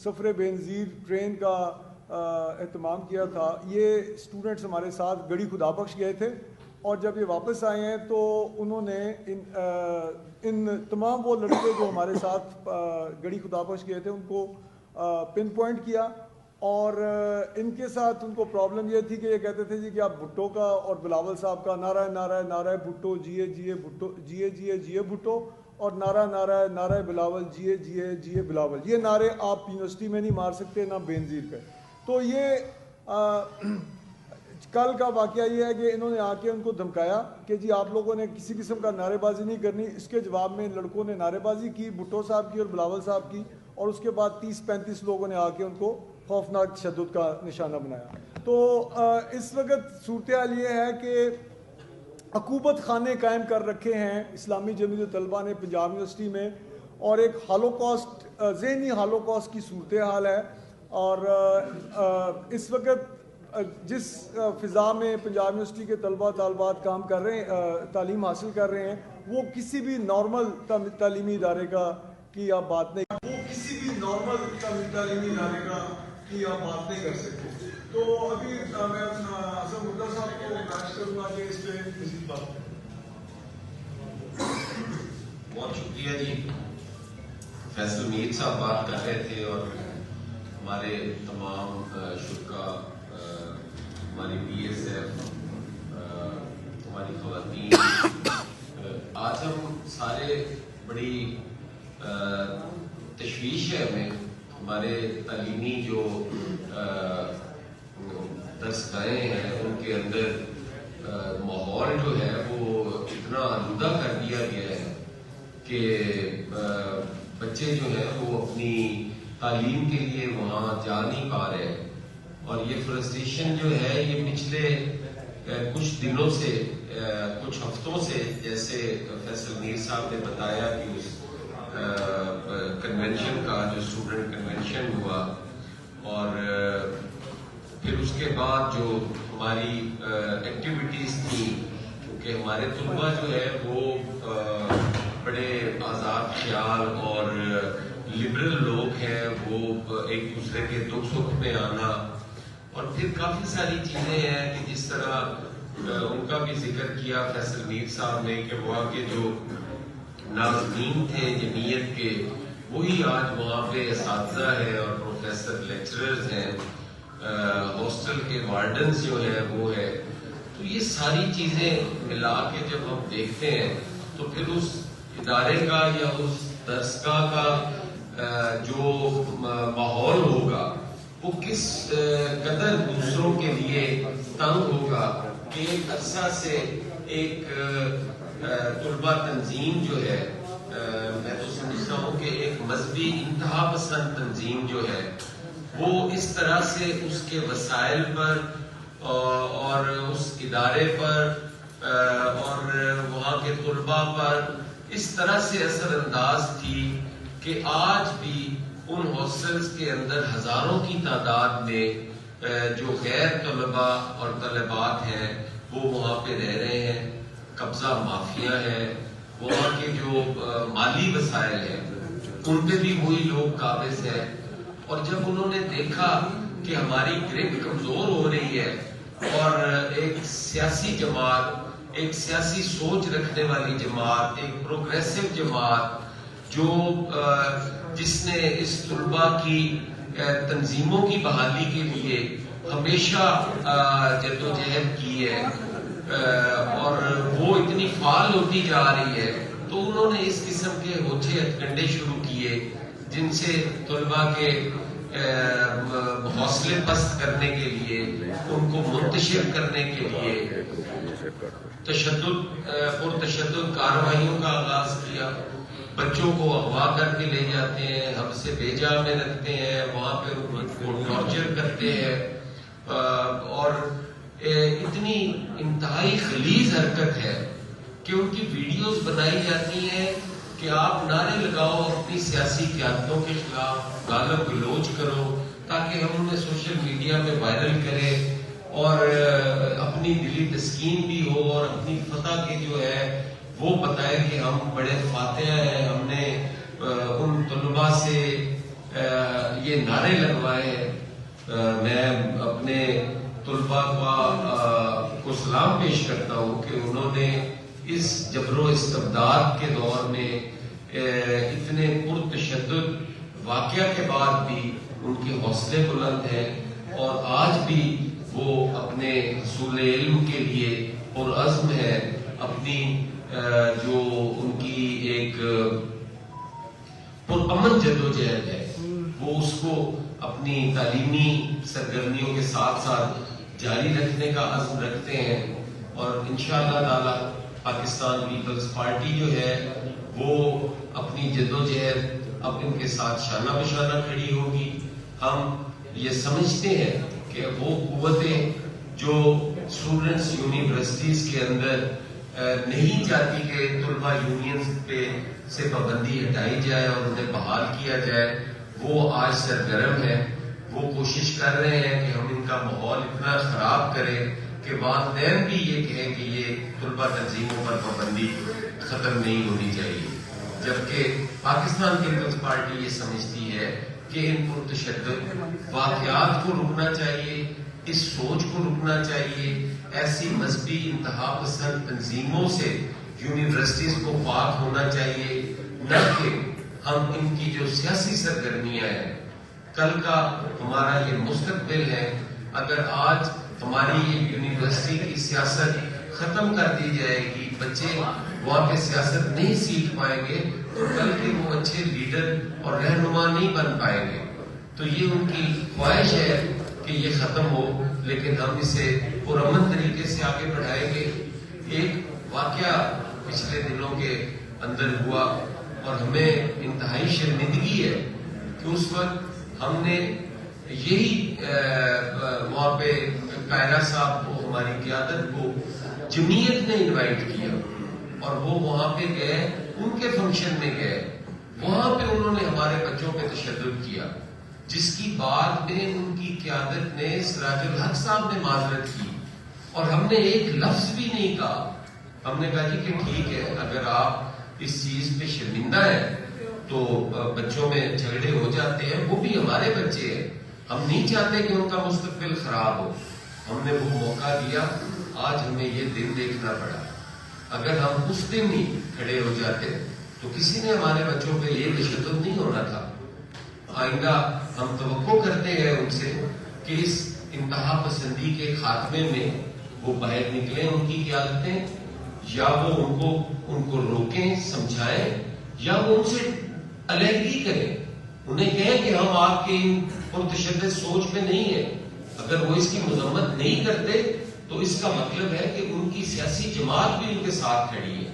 سفر بینظیر ٹرین کا اہتمام کیا تھا، یہ اسٹوڈنٹس ہمارے ساتھ گڑھی خدا بخش گئے تھے، اور جب یہ واپس آئے ہیں تو انہوں نے ان تمام وہ لڑکے جو ہمارے ساتھ گڑھی خدا بخش گئے تھے ان کو پن پوائنٹ کیا، اور ان کے ساتھ ان کو پرابلم یہ تھی کہ یہ کہتے تھے جی کہ آپ بھٹو کا اور بلاول صاحب کا نعرہ نعرہ نعرہ بھٹو جیے جیے بھٹو جیے جیے جیے بھٹو، اور نعرہ نعرہ نعرہ بلاول جیے جیے جیے بلاول، یہ نعرے آپ یونیورسٹی میں نہیں مار سکتے نہ بینظیر پہ۔ تو یہ کل کا واقعہ یہ ہے کہ انہوں نے آ کے ان کو دھمکایا کہ جی آپ لوگوں نے کسی قسم کا نعرے بازی نہیں کرنی، اس کے جواب میں لڑکوں نے نعرے بازی کی بھٹو صاحب کی اور بلاول صاحب کی، اور اس کے بعد 30-35 لوگوں نے آ کے ان کو خوفناک تشدد کا نشانہ بنایا۔ تو اس وقت صورتحال یہ ہے کہ عقوبت خانے قائم کر رکھے ہیں اسلامی جمعیت طلبہ نے پنجاب یونیورسٹی میں، اور ایک ہالوکاسٹ ذہنی ہالوکاسٹ کی صورتحال ہے، اور اس وقت جس فضا میں پنجاب یونیورسٹی کے طلبہ طالبات کام کر رہے ہیں، تعلیم حاصل کر رہے ہیں، وہ کسی بھی نارمل تعلیمی ادارے کی آپ بات نہیں کر سکتے۔ تو ابھی میں اعظم مدعا صاحب کو پیش کروں گا کہ اس پہ مزید بات کریں۔ بہت شکریہ جی۔ فیصل میر صاحب بات کر رہے تھے اور ہمارے تمام شرکا، ہماری بی ایس ایف، ہماری خواتین، آج ہم سارے بڑی تشویش ہے ہمیں، ہمارے تعلیمی جو درسگاہیں ہیں ان کے اندر ماحول جو ہے وہ اتنا آلودہ کر دیا گیا ہے کہ بچے جو ہیں وہ اپنی تعلیم کے لیے وہاں جا نہیں پا رہے، اور یہ فرسٹریشن جو ہے یہ پچھلے کچھ دنوں سے، کچھ ہفتوں سے، جیسے فیصل میر صاحب نے بتایا کہ اس کنونشن کا جو اسٹوڈنٹ کنونشن ہوا، اور پھر اس کے بعد جو ہماری ایکٹیویٹیز تھیں، کیونکہ ہمارے طلباء جو ہے وہ بڑے آزاد خیال اور لبرل لوگ ہیں، وہ ایک دوسرے کے دکھ سکھ میں آنا، اور پھر کافی ساری چیزیں ہیں کہ جس طرح ان کا بھی ذکر کیا فیصل میر صاحب نے کہ وہاں کے جو ناظرین تھے جمعیت کے وہی آج وہاں پہ اساتذہ ہیں اور پروفیسر لیکچررز ہیں، ہاسٹل کے وارڈنز جو ہے وہ ہے۔ تو یہ ساری چیزیں ملا کے جب ہم دیکھتے ہیں تو پھر اس ادارے کا یا اس درسگاہ کا جو ماحول ہوگا وہ کس قدر دوسروں کے لیے تنگ ہوگا کہ ایک عرصہ سے ایک طلبہ تنظیم جو ہے، میں تو سمجھتا ہوں کہ ایک مذہبی انتہا پسند تنظیم جو ہے وہ اس طرح سے اس کے وسائل پر اور اس ادارے پر اور وہاں کے طلباء پر اس طرح سے اثر انداز تھی کہ آج بھی ان ہاسٹلز کے اندر ہزاروں کی تعداد میں جو غیر طلباء اور طالبات ہیں وہ وہاں پہ رہ رہے ہیں، قبضہ مافیا ہے، وہاں کے جو مالی وسائل ہیں ان پہ بھی وہی لوگ قابض ہیں۔ اور جب انہوں نے دیکھا کہ ہماری گرپ کمزور ہو رہی ہے اور ایک سیاسی جماعت، ایک سیاسی سوچ رکھنے والی جماعت، ایک پروگریسو جماعت جو جس نے اس طلباء کی تنظیموں کی بحالی کے لیے ہمیشہ جدوجہد کی ہے اور وہ اتنی فعال ہوتی جا رہی ہے، تو انہوں نے اس قسم کے ہوچے ہتھکنڈے شروع کیے جن سے طلباء کے حوصلے پست کرنے کے لیے، ان کو منتشر کرنے کے لیے تشدد کارروائیوں کا آغاز کیا۔ بچوں کو اغوا کر کے لے جاتے ہیں، ہم سے بیجا میں رکھتے ہیں، وہاں پہ ان کو ٹارچر کرتے ہیں، اور اتنی انتہائی غلیظ حرکت ہے کہ ان کی ویڈیوز بنائی جاتی ہیں کہ آپ نعرے لگاؤ اپنی سیاسی قیادتوں کے خلاف، گالا گلوچ کرو تاکہ ہم انہیں سوشل میڈیا میں وائرل کریں اور اپنی دلی تسکین بھی ہو اور اپنی فتح کے جو ہے وہ بتائے کہ ہم بڑے فاتح ہیں، ہم نے ان طلباء سے یہ نعرے لگوائے ہیں، میں اپنے طلباء کو سلام پیش کرتا ہوں کہ انہوں نے اس جبر و استبداد کے دور میں اتنے پرتشدد واقعہ کے بعد بھی ان کے حوصلے بلند ہیں، اور آج بھی وہ اپنے حصول علم کے لیے پرعزم ہے، اپنی جو ان کی ایک پرامن جدوجہد ہے وہ اس کو اپنی تعلیمی سرگرمیوں کے ساتھ ساتھ جاری رکھنے کا عزم رکھتے ہیں، اور انشاءاللہ تعالی پاکستان پیپلز پارٹی جو ہے وہ اپنی جدوجہد اب ان کے ساتھ شانہ بشانہ کھڑی ہوگی۔ ہم یہ سمجھتے ہیں کہ وہ قوتیں جو اسٹوڈنٹس یونیورسٹیز کے اندر نہیں چاہتی کہ طلبہ یونینز پہ سے پابندی ہٹائی جائے اور انہیں بحال کیا جائے، وہ آج سرگرم ہے، وہ کوشش کر رہے ہیں کہ ہم ان کا ماحول اتنا خراب کریں کہ والدین بھی یہ کہیں کہ یہ طلبہ تنظیموں پر پابندی ختم نہیں ہونی چاہیے، جبکہ پاکستان پیپلز پارٹی یہ سمجھتی ہے کہ ان پرتشدد واقعات کو روکنا چاہیے، اس سوچ کو روکنا چاہیے، ایسی مذہبی انتہا پسند تنظیموں سے یونیورسٹیز کو پاک ہونا چاہیے، نہ کہ ہم ان کی جو سیاسی سرگرمیاں ہیں، کل کا ہمارا یہ مستقبل ہے، اگر آج ہماری یہ یونیورسٹی کی سیاست ختم کر دی جائے گی، بچے وہاں پہ سیاست نہیں سیکھ پائیں گے تو کل کے وہ اچھے لیڈر اور رہنما نہیں بن پائیں گے۔ تو یہ ان کی خواہش ہے کہ یہ ختم ہو، لیکن ہم اسے پرامن طریقے سے آگے بڑھائیں گے۔ ایک واقعہ پچھلے دنوں کے اندر ہوا اور ہمیں انتہائی شرمندگی ہے کہ اس وقت ہم نے یہی وہاں پہ قائرہ صاحب کو، ہماری قیادت کو جمعیت نے انوائٹ کیا اور وہ وہاں پہ گئے، ان کے فنکشن میں گئے، وہاں پہ انہوں نے ہمارے بچوں پہ تشدد کیا، جس کی بعد میں ان کی قیادت نے سراج الحق صاحب نے معذرت کی اور ہم نے ایک لفظ بھی نہیں کہا۔ ہم نے کہا جی کہ ٹھیک ہے، اگر آپ اس چیز پہ شرمندہ ہیں تو بچوں میں جھگڑے ہو جاتے ہیں، وہ بھی ہمارے بچے ہیں، ہم نہیں چاہتے کہ ان کا مستقبل خراب ہو۔ ہم نے وہ موقع دیا، آج ہمیں یہ دن دیکھنا پڑا۔ اگر ہم اس دن ہی کھڑے ہو جاتے تو کسی نے ہمارے بچوں پہ یہ تشدد نہیں ہونا تھا۔ آئندہ ہم توقع کرتے ہیں ان سے کہ اس انتہا پسندی کے خاتمے میں وہ باہر نکلیں، ان کی قیادتیں، یا وہ ان کو روکیں، سمجھائیں، یا وہ ان سے علیحدگی کریں، انہیں کہیں کہ ہم آپ کی ان پرتشدد سوچ میں نہیں ہیں۔ اگر وہ اس کی مذمت نہیں کرتے تو اس کا مطلب ہے کہ ان کی سیاسی جماعت بھی ان کے ساتھ کھڑی ہے،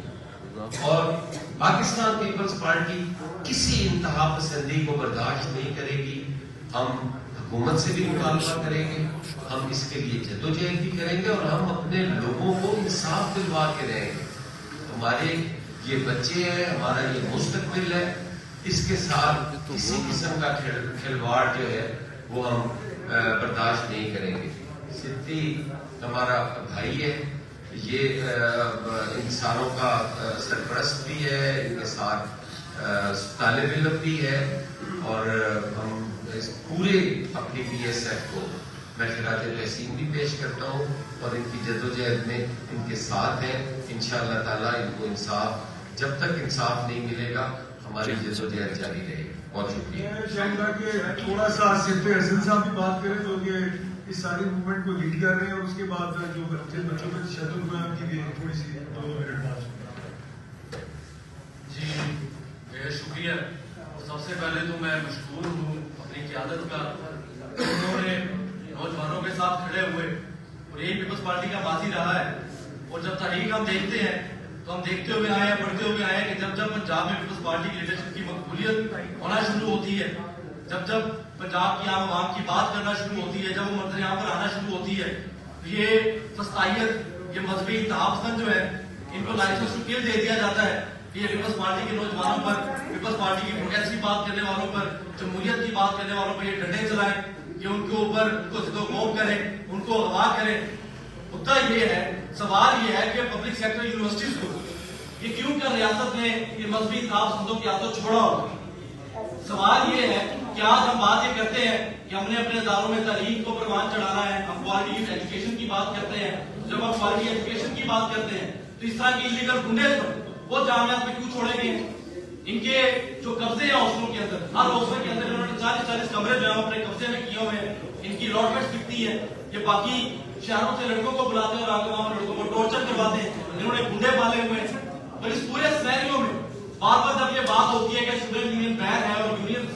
اور پاکستان پیپلز پارٹی کسی انتہا پسندی کو برداشت نہیں کرے گی۔ ہم حکومت سے بھی مطالبہ کریں گے، ہم اس کے لیے جدوجہد بھی کریں گے، اور ہم اپنے لوگوں کو انصاف دلوا کے رہیں گے۔ ہمارے یہ بچے ہیں، ہمارا یہ مستقبل ہے، اس کے ساتھ کسی قسم کا کھلواڑ جو ہے وہ ہم برداشت نہیں کریں گے۔ سدھی ہمارا بھائی ہے، یہ انسانوں کا سرپرست بھی ہے، ان کے ساتھ طالب علم بھی ہے، اور ہم اس پورے اپنی پی ایس ایف کو میں خراج تحسین بھی پیش کرتا ہوں، اور ان کی جدوجہد میں ان کے ساتھ ہیں۔ انشاءاللہ تعالیٰ ان کو انصاف، جب تک انصاف نہیں ملے گا ہماری جدوجہد جاری رہے گی۔ بہت شکریہ۔ میں چاہوں گا کہ تھوڑا سا صرف حسن صاحب بھی بات کریں جو کہ اس ساری موومنٹ کو لیڈ کر رہے ہیں، اور اس کے بعد جو جن بچوں پہ تشدد ہوا ہے ان کی بھی تھوڑی سی 2 منٹ بات۔ جی شکریہ۔ سب سے پہلے تو میں مشکور ہوں اپنی قیادت کا، انہوں نے نوجوانوں کے ساتھ کھڑے ہوئے، اور یہی پیپلز پارٹی کا ماضی رہا ہے۔ اور جب تحریک ہم دیکھتے ہیں تو ہم دیکھتے ہوئے آئے ہیں، پڑھتے ہوئے آئے ہیں کہ جب جب پنجاب میں پیپلز پارٹی کی لیڈرشپ کی مقبولیت ہونا شروع ہوتی ہے، جب جب پنجاب کی عام عوام کی بات کرنا شروع ہوتی ہے، جب وہ منظر عام پر آنا شروع ہوتی ہے، یہ فسطائیت، یہ مذہبی انتہا پسند جو ہے، ان کو لائسنس ٹو کل دے دیا جاتا ہے کہ یہ پیپلز پارٹی کے نوجوانوں پر، پیپلز پارٹی کی پروگریس بات کرنے والوں پر، جمہوریت کی بات کرنے والوں پر یہ ڈنڈے چلائیں، کہ ان کے اوپر ان کو زد و خوف کریں، ان کو اغوا کریں۔ مدعا یہ ہے، سوال یہ ہے کہ پبلک سیکٹر یونیورسٹیز کو یہ کیوں کر ریاست نے یہ مذہبی انتہا پسندوں کی عادت چھوڑا ہوگا؟ سوال یہ ہے کہ آج ہم بات یہ کرتے ہیں کہ ہم نے اپنے اداروں میں تعلیم کو پروان چڑھانا ہے, ہم کوالٹی ایجوکیشن کی بات کرتے ہیں. جب ہم کوالٹی ایجوکیشن کی بات کرتے ہیں تو اس طرح کی انلیگل گنڈے وہ جامعات میں کیوں چھوڑے گئے ہیں؟ ان کے جو قبضے ہیں ہاسٹلوں کے اندر, ہر ہاسٹل کے اندر انہوں نے 40 کمرے جو ہیں اپنے قبضے میں کیے ہوئے ہیں. ان کی الاٹمنٹ دکھتی ہے کہ باقی شہروں سے لڑکوں کو بلاتے ہیں اور آگے وہاں لڑکوں کو ٹارچر کرواتے ہیں. انہوں نے گنڈے پالے ہوئے ہیں. اور اس پورے سینیریو میں بار بار جب یہ بات ہوتی ہے کہ اسٹوڈنٹ یونین بین ہے اور یونین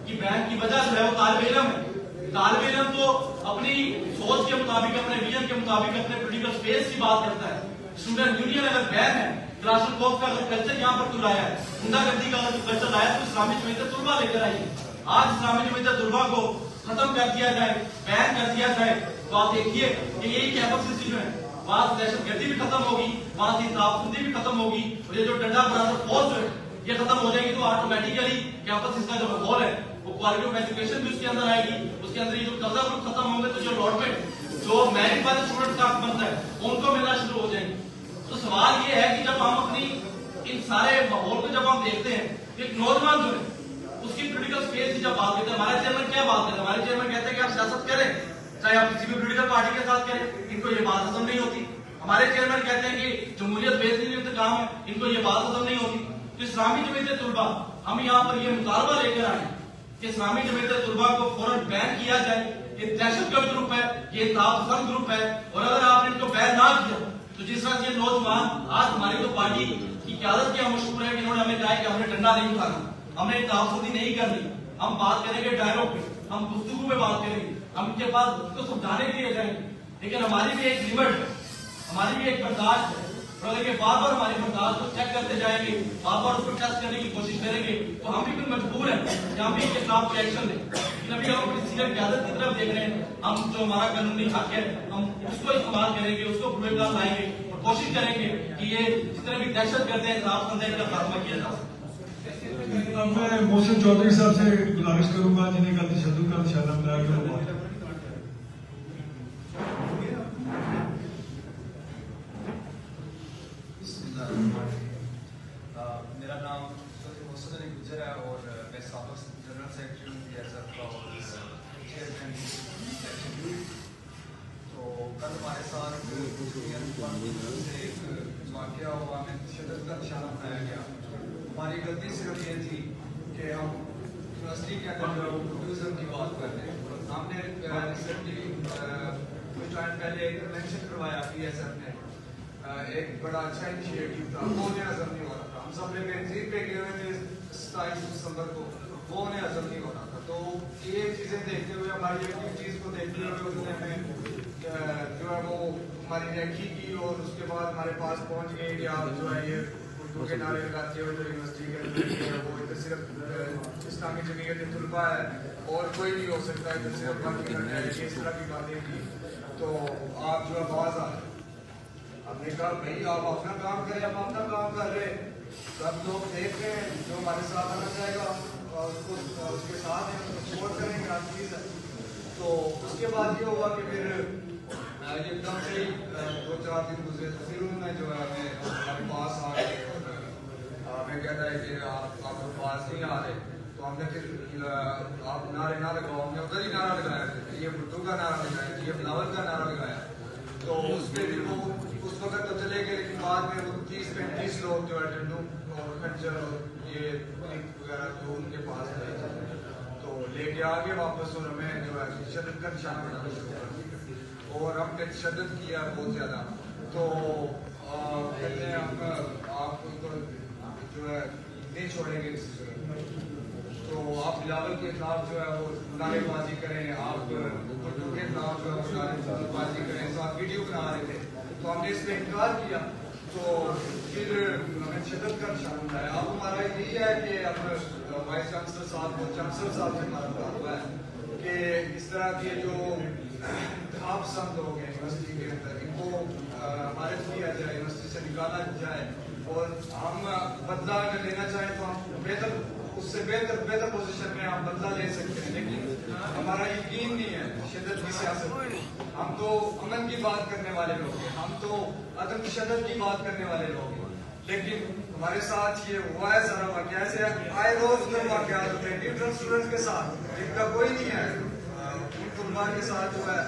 کی بین کی وجہ جو ہے وہ طالب علم ہے. طالب علم تو اپنی سوچ کے مطابق, اپنے ویژن کے مطابق, اپنے پولیٹیکل اسپیس کی بات کرتا ہے. اسٹوڈنٹ یونین اگر بین ہے, کلاشن کوف کا کلچر یہاں پر تو لایا ہے, گنڈا گردی کا کلچر لایا تو اسلامی جمعیت طلبہ لے کر آئی. آج اسلامی جمعیت طلبہ کو ختم کر دیا جائے, بین کر دیا جائے, تو آپ دیکھیے کہ یہی کیمپس جو ہے وہاں دہشت گردی بھی ختم ہوگی, وہاں سے انصاف پسندی بھی ختم ہوگی, اور یہ جو ڈنڈا برادر فوج جو ہے یہ ختم ہو جائے گی تو آٹومیٹیکلی کیمپس کا جو ماحول ہے وہ کوالٹی آف ایجوکیشن بھی اس کے اندر آئے گی. اس کے اندر یہ جو قبضہ گروپ ختم ہوں گے تو جو الاٹمنٹ جو میرٹ والے اسٹوڈنٹ کا بنتا ہے ان کو ملنا شروع ہو جائیں گے. تو سوال یہ ہے کہ جب ہم اپنی ان سارے ماحول کو جب ہم دیکھتے ہیں, ایک نوجوان جو ہے اس کی پولیٹیکل اسپیس کی جب بات کرتے ہیں, ہمارے چیئرمین کیا بات کرتے ہیں؟ ہمارے چیئرمین کہتے ہیں کہ آپ سیاست کریں, چاہے آپ کسی بھی پولیٹیکل پارٹی کے ساتھ کریں, ان کو یہ بات ہضم نہیں ہوتی. ہمارے چیئرمین کہتے ہیں کہ جمہوریت بہترین انتظام ہے, ان کو یہ بات ہضم نہیں ہوتی. تو اسلامی جمعیت طلبہ ہم یہاں پر یہ مطالبہ لے کر آئے کہ اسلامی جمعیت طلبہ کو فوراً بین کیا جائے. یہ دہشت گرد گروپ ہے, یہ انصاف پسند گروپ ہے, اور اگر آپ نے ان کو بین نہ کیا تو جس طرح سے یہ نوجوان آج ہماری تو پارٹی کی قیادت کیا مشہور ہے کہ انہوں نے ہمیں کہا کہ ہم نے ڈنڈا نہیں اٹھانا, ہم نے انصاف پسندی نہیں کرنی, ہم بات کریں گے ڈائلاگ پہ, ہم گفتگو پہ بات کریں گے, ہم ان کے پاس اس کو سمجھانے کے لیے جائیں گے. لیکن ہماری بھی ایک لمٹ ہے, ہماری بھی ایک برداشت ہے, اور اگر یہ بار بار ہماری برداشت کو چیک کرتے جائیں گے, بار بار اس کو ٹیسٹ کرنے کی کوشش کریں گے, تو ہم بھی پھر مجبور ہیں کہ ہم بھی ان کے خلاف کوئی ایکشن لیں. لیکن ابھی ہم اپنی سینئر قیادت کی طرف دیکھ رہے ہیں, ہم جو ہمارا قانونی حق ہے ہم اس کو استعمال کریں گے, اس کو پروے کار لائیں گے, اور کوشش کریں گے کہ یہ جتنے بھی دہشت گرد ہیں, انصاف پسند ہیں, ان کا خاتمہ کیا جا سکے. میں محسن چودھری صاحب سے گزارش کروں گا جنہیں کا تشدد کا نشانہ بنایا گیا. میرا نام محسن علی گجر ہے اور میں سابق جنرل سیکرٹری ہوں پی ایس ایف کا اور چیئرمین سیکشن. تو کل ہمارے ساتھ سے ایک واقعہ ہوا, ہمیں تشدد کا نشانہ بنایا گیا. ہماری غلطی صرف یہ تھی کہ ہم یونیورسٹی کے اندر جو ٹورزم کی بات کر رہے ہیں, ہم نے ریسنٹلی کچھ ٹائم پہلے ایک کنونشن کروایا پی ایس ایف نے, ایک بڑا اچھا انیشیٹو تھا, وہ انہیں ہضم نہیں ہو رہا تھا. ہم سب نے بینظیر پہ گئے ہوئے تھے 27 دسمبر کو, وہ انہیں ہضم نہیں ہو رہا تھا. تو یہ چیزیں دیکھتے ہوئے, ہماری ایکٹیویٹیز کو دیکھتے ہوئے انہوں نے ہمیں جو ہے وہ ہماری ریکھی کی, اور اس کے بعد ہمارے پاس پہنچ گئے کہ آپ جو ہے یہ اردو کے نعرے لگاتے ہوئے جو یونیورسٹی کے اندر وہ ادھر صرف اسلامی جمعیت طلبہ ہے اور کوئی نہیں ہو سکتا, ادھر صرف باقی کرنا ہے, اس طرح کی باتیں کی. تو آپ جو ہے باز آ رہے, ہم نے کہا بھائی آپ اپنا کام کریں, ہم اپنا کام کر رہے ہیں, سب لوگ دیکھ رہے ہیں, جو ہمارے ساتھ آنا چاہے گا اس کے ساتھ ہیں, اس کو سپورٹ کریں گے, آپ چیز ہے. تو اس کے بعد یہ ہوا کہ پھر ایک دم سے 2-4 دن گزرے, تو پھر انہوں نے جو ہے ہمارے پاس آ کے ہمیں کہتا ہے کہ آپ کے پاس نہیں آ رہے. تو ہم نے پھر آپ نعرے نہ لگاؤ, ہم نے ادھر ہی نعرہ لگایا, یہ بھٹو کا نعرہ لگایا, یہ بلاول کا نعرہ لگایا. تو اس پہ پھر وہ اس وقت تو چلے گئے, لیکن بعد میں وہ 30-35 لوگ جو ہے ڈنڈو اور کنجر اور یہ وغیرہ جو ان کے پاس تھے تو لے کے آگے واپس, اور ہمیں جو ہے تشدد کا نشانہ بنانا شروع کر دیا, اور ہم نے تشدد کیا بہت زیادہ. تو کہتے ہیں ہم آپ کو جو ہے نہیں چھوڑیں گے, تو آپ بلاول کے خلاف جو ہے وہ نعرے بازی کریں, آپ اردو کے خلاف جو ہے نعرے بازی کریں. تو آپ ویڈیو بنا رہے تھے, تو ہم نے اس پہ انکار کیا, تو پھر ہمیں شدت کا نشان بنایا. اب ہمارا یہی ہے کہ اب وائس چانسلر صاحب کو, چانسلر صاحب سے ہمارا بات ہوا ہے کہ اس طرح کے جو انتخاب پسند لوگ ہیں یونیورسٹی کے اندر, ان کو ہمارے کیا جائے, یونیورسٹی سے نکالا جائے, اور ہم بدلہ اگر لینا چاہیں تو ہم بہتر, اس سے بہتر پوزیشن میں ہم بدلہ لے سکتے ہیں. لیکن ہمارا یقین نہیں ہے شدت کی سیاست. ہم تو امن کی بات کرنے والے لوگ ہیں, ہم تو عدم تشدد کی بات کرنے والے لوگ ہیں, لیکن ہمارے ساتھ یہ ہوا ہے سارا واقعہ سے آئے روز کوئی واقعات ہوتے ہیں ڈفرنٹ اسٹوڈنٹس کے ساتھ، جن کا کوئی نہیں ہے، ان طلباء کے ساتھ جو ہے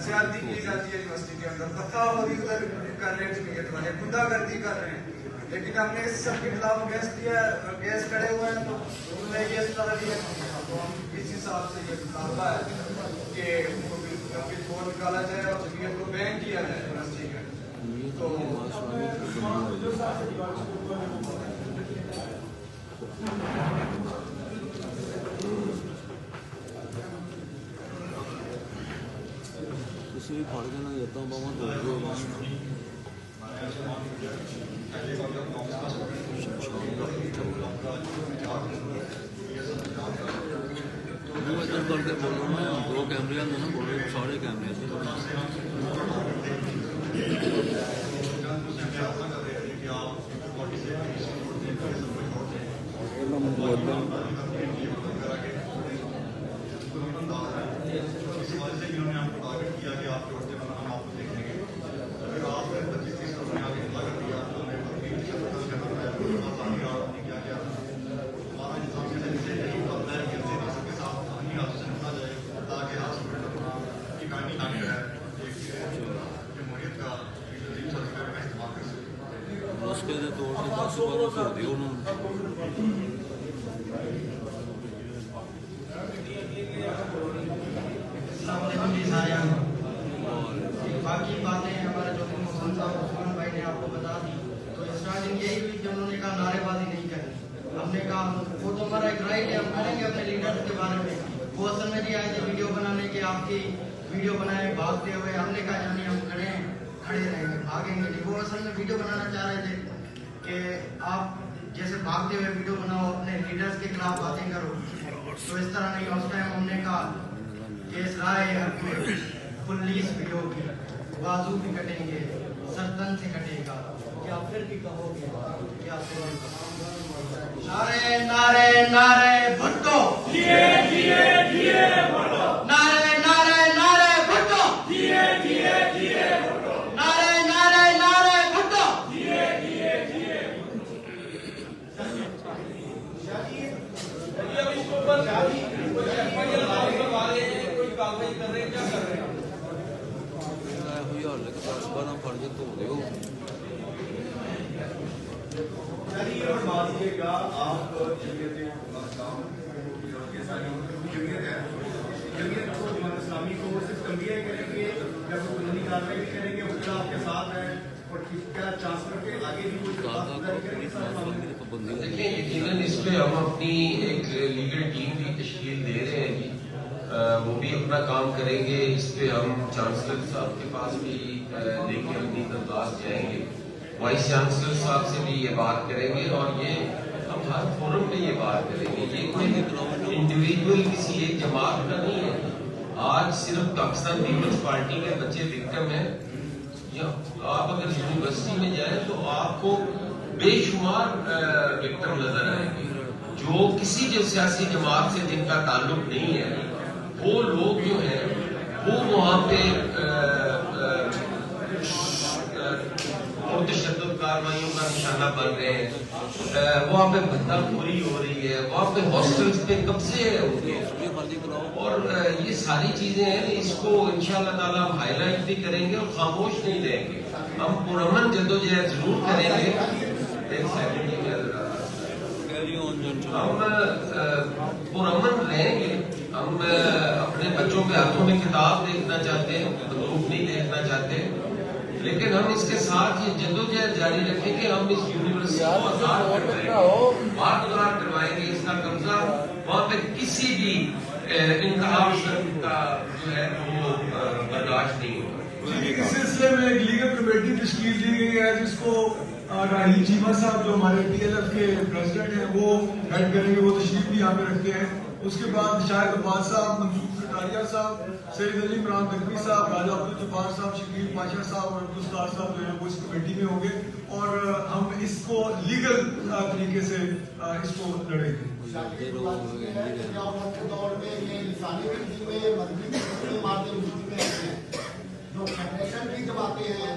زیادتی کی جاتی ہے یونیورسٹی کے اندر، پتہ ہوگی ادھر کر رہے ہیں جمعیت والے، گنڈا گردی کر رہے ہیں، لیکن ہم نے اس سب کے خلاف اگینسٹ کھڑے ہوئے ہیں، تو انہوں نے یہ اصطلاح دی ہے، تو ہم اس حساب سے یہ مطالبہ ہے کہ ان کو بول نکالا جائے اور جمعیت کو بین کیا جائے یونیورسٹی میں. تو کسی بھی پھاڑ کے نہ دیتا ہوں بابا ادھر کر کے بول رہا ہوں نا، 2 کیمرے اندر نا بول رہے سارے کیمرے باقی باتیں ہمارے جو محسن صاحب عثمان بھائی نے آپ کو بتا دی. تو اسٹارٹنگ یہی ہوئی کہ انہوں نے کہا نعرے بازی نہیں کرنی. ہم نے کہا وہ تو ہمارا ایک رائٹ ہے، ہم کریں گے اپنے لیڈرز کے بارے میں. وہ اصل میں جی آئے تھے ویڈیو بنانے کے، آپ کی ویڈیو بنائے بھاگتے ہوئے. ہم نے کہا یعنی ہم کھڑے رہیں گے، بھاگیں گے نہیں. وہ اصل میں ویڈیو بنانا چاہ رہے تھے کہ آپ جیسے بھاگتے ہوئے ویڈیو بناؤ، اپنے لیڈرز کے خلاف باتیں کرو. تو اس طرح نہیں. اس ٹائم ہم نے کہا کہ اس رائے پولیس بھی ہوگی، بازو بھی کٹیں گے، سرطن سے کٹے گا. کیا پھر بھی کہو گے کیا نعرے نعرے نعرے بھٹو، نعرے نعرے نعرے بھٹو، نعرے نعرے نعرے بھٹو. اسلامی کو صرف تنبیہ کریں گے یا کوئی قانونی کارروائی بھی کریں گے، اس طرح آپ کے ساتھ ہیں اور کیا چانسلر کے آگے بھی کوئی دیکھیں یقیناً اس پہ ہم اپنی ایک لیگل ٹیم بھی تشکیل دے رہے ہیں جی، وہ بھی اپنا کام کریں گے. اس پہ ہم چانسلر صاحب کے پاس بھی لے کے اپنی درخواست جائیں گے، وائس چانسلر صاحب سے بھی یہ بات کریں گے، اور یہ ہم ہر فورم پہ یہ بات کریں گے. یہ کوئی انڈیویجول کسی ایک جماعت کا نہیں ہے. آج صرف پاکستان پیپلز پارٹی کے بچے وکٹم ہیں. آپ اگر یونیورسٹی میں جائیں تو آپ کو بے شمار وکٹم نظر آئیں گے جو کسی جو سیاسی جماعت سے جن کا تعلق نہیں ہے. وہ لوگ جو ہیں وہ وہاں پہ تشدد کارروائیوں کا نشانہ بن رہے ہیں. وہاں پہ بھتہ خوری ہو رہی ہے، وہاں پہ ہاسٹلس پہ قبضے ہیں اور یہ ساری چیزیں ہیں. اس کو انشاءاللہ تعالی ہم ہائی لائٹ بھی کریں گے اور خاموش نہیں رہیں گے. ہم پرامن جدوجہد ضرور کریں گے. ہم پرامن رہیں گے. ہم اپنے بچوں کے ہاتھوں میں کتاب دیکھنا چاہتے ہیں، بندوق نہیں دیکھنا چاہتے، لیکن ہم اس کے ساتھ یہ جدوجہد جاری رکھیں گے. ہم اس یونیورسٹی کو برقرار کروائیں گے. اس کا قبضہ وہاں پہ کسی بھی انتہا کا جو ہے وہ برداشت نہیں ہوگا. اس سلسلے میں ایک لیگل کمیٹی تشکیل دی گئی ہے جس کو راہیل چیمہ صاحب جو ہمارے پی ایل ایف کے پریزیڈنٹ ہیں وہ ہیڈ کریں گے. وہ تشریف بھی یہاں پہ رکھتے ہیں. اس کے بعد شاہد عباس صاحب، منصور کٹاریا صاحب، سید علی عمران تقوی صاحب، راجہ عبدالجبار صاحب، شکیل پاشا صاحب اور عبدالستار صاحب جو ہے وہ اس کمیٹی میں ہوں گے اور ہم اس کو لیگل طریقے سے اس کو لڑیں گے. جو فیڈریشن کی جماعتیں ہیں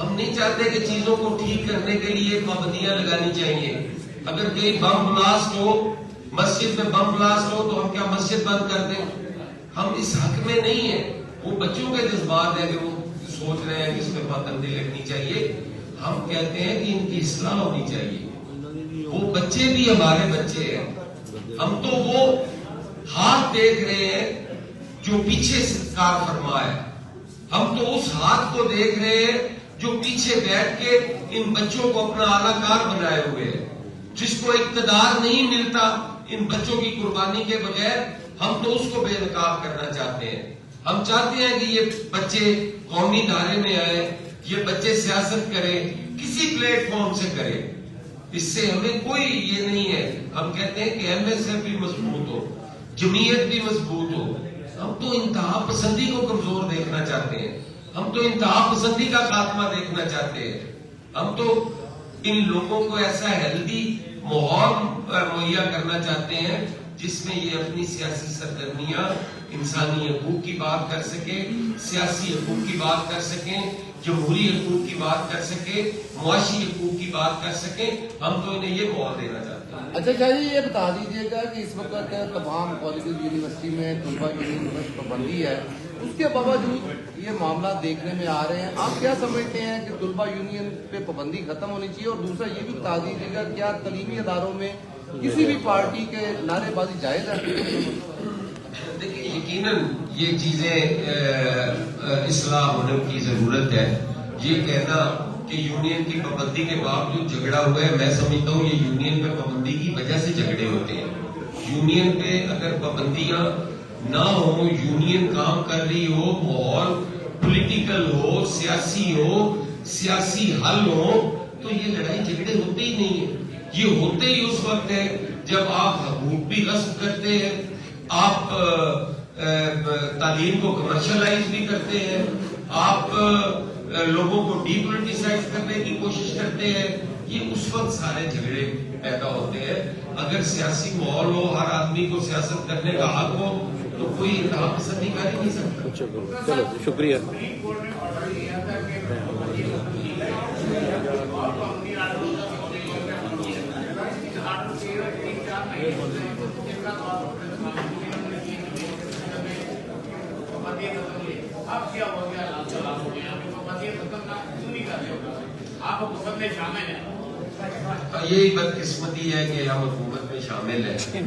ہم نہیں چاہتے کہ چیزوں کو ٹھیک کرنے کے لیے پابندیاں لگانی چاہیے. اگر کہیں بم بلاسٹ ہو, مسجد میں بم بلاسٹ ہو, تو ہم کیا مسجد بند کر دیں؟ ہم اس حق میں نہیں ہیں. وہ بچوں کے جذبات ہیں کہ وہ سوچ رہے ہیں کہ اس میں پابندی لگنی چاہیے. ہم کہتے ہیں کہ ان کی اصلاح ہونی چاہیے. وہ بچے بھی ہمارے بچے ہیں. ہم تو وہ ہاتھ دیکھ رہے ہیں جو پیچھے سے کار فرما ہے. ہم تو اس ہاتھ کو دیکھ رہے ہیں جو پیچھے بیٹھ کے ان بچوں کو اپنا اعلیٰ کار بنائے ہوئے ہے. جس کو اقتدار نہیں ملتا ان بچوں کی قربانی کے بغیر, ہم تو اس کو بے نقاب کرنا چاہتے ہیں. ہم چاہتے ہیں کہ یہ بچے قومی دائرے میں آئے, یہ بچے سیاست کریں, کسی پلیٹ فارم سے کریں. اس سے ہمیں کوئی یہ نہیں ہے. ہم کہتے ہیں کہ ایم ایس ایف بھی مضبوط ہو, جمعیت بھی مضبوط ہو. ہم تو انتہا پسندی کو کمزور دیکھنا چاہتے ہیں. ہم تو انتہا پسندی کا خاتمہ دیکھنا چاہتے ہیں. ہم تو ان لوگوں کو ایسا ہیلدی ماحول مہیا کرنا چاہتے ہیں جس میں یہ اپنی سیاسی سرگرمیاں, انسانی حقوق کی بات کر سکیں, سیاسی حقوق کی بات کر سکیں, جمہوری حقوق کی بات کر سکیں, معاشی حقوق کی بات کر سکیں. ہم تو انہیں یہ ماحول دینا چاہتے ہیں. اچھا شاہ جی, یہ بتا دیجیے گا کہ اس وقت تمام کالجز یونیورسٹی میں طلبہ یونین پر پابندی ہے, اس کے باوجود یہ معاملات دیکھنے میں آ رہے ہیں. آپ کیا سمجھتے ہیں کہ طلبہ یونین پہ پابندی ختم ہونی چاہیے؟ اور دوسرا یہ بھی بتا دیجیے گا کیا تعلیمی اداروں میں کسی بھی پارٹی کے نعرے بازی جائز ہے؟ دیکھیے, یقیناً یہ چیزیں اصلاح ہونے کی ضرورت ہے. یہ کہنا کہ یونین کی پابندی کے باوجود جھگڑا ہوا ہے, میں سمجھتا ہوں یہ یونین پہ پابندی کی وجہ سے جھگڑے ہوتے ہیں. یونین پہ اگر پابندیاں نہ ہو, یونین کام کر رہی ہو, ماحول پولیٹیکل ہو, سیاسی ہو, سیاسی حل ہو, تو یہ لڑائی جھگڑے ہوتے ہی نہیں ہیں. یہ ہوتے ہی اس وقت ہے جب آپ حقوق بھی غصب کرتے ہیں, آپ تعلیم کو کمرشلائز بھی کرتے ہیں, آپ لوگوں کو ڈی پولیٹیسائز کرنے کی کوشش کرتے ہیں. یہ اس وقت سارے جھگڑے پیدا ہوتے ہیں. اگر سیاسی ماحول ہو, ہر آدمی کو سیاست کرنے کا حق ہو, تو کوئی انتہا پسندی کر ہی نہیں سکتا. چلو شکریہ. آپ کیا ہو گیا, آپ حکومت میں شامل ہیں. یہی بدقسمتی ہے کہ ہم حکومت میں شامل ہیں.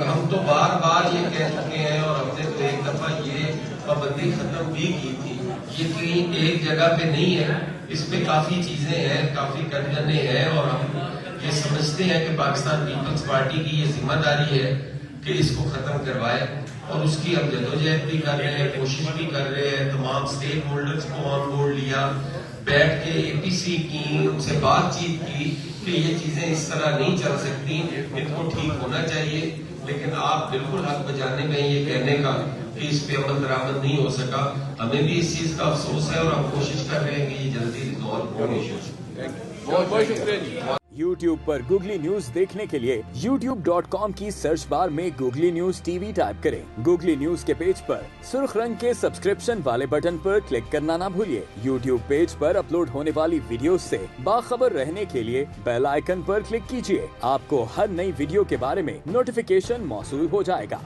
ہم تو بار بار یہ کہہ چکے ہیں, اور ہم نے تو ایک دفعہ یہ پابندی ختم بھی کی تھی. یہ کہیں ایک جگہ پہ نہیں ہے, اس پہ کافی چیزیں ہیں, کافی کنجنے ہیں, اور ہم یہ سمجھتے ہیں کہ پاکستان پیپلز پارٹی کی یہ ذمہ داری ہے کہ اس کو ختم کروائے. اور اس کی ہم جدوجہد بھی کر رہے ہیں, کوشش بھی کر رہے ہیں. تمام اسٹیک ہولڈرز کو آن بورڈ لیا, بیٹھ کے اے پی سی کی, ان سے بات چیت کی کہ یہ چیزیں اس طرح نہیں چل سکتی, ان کو ٹھیک ہونا چاہیے. لیکن آپ بالکل حق بجانے میں یہ کہنے کا کہ اس پہ عمل درآمد نہیں ہو سکا, ہمیں بھی اس چیز کا افسوس ہے, اور ہم کوشش کر رہے ہیں کہ یہ جلدی ریزالو ہو. بہت بہت شکریہ. YouTube پر گوگلی نیوز دیکھنے کے لیے youtube.com کی سرچ بار میں googly news T V type کریں. گوگلی نیوز کے پیج پر سرخ رنگ کے سبسکرپشن والے بٹن پر کلک کرنا نہ بھولیے. YouTube پیج پر اپلوڈ ہونے والی ویڈیوز سے باخبر رہنے کے لیے بیل آئیکن پر کلک کیجیے. آپ کو ہر نئی ویڈیو کے بارے میں نوٹیفیکیشن موصول ہو جائے گا.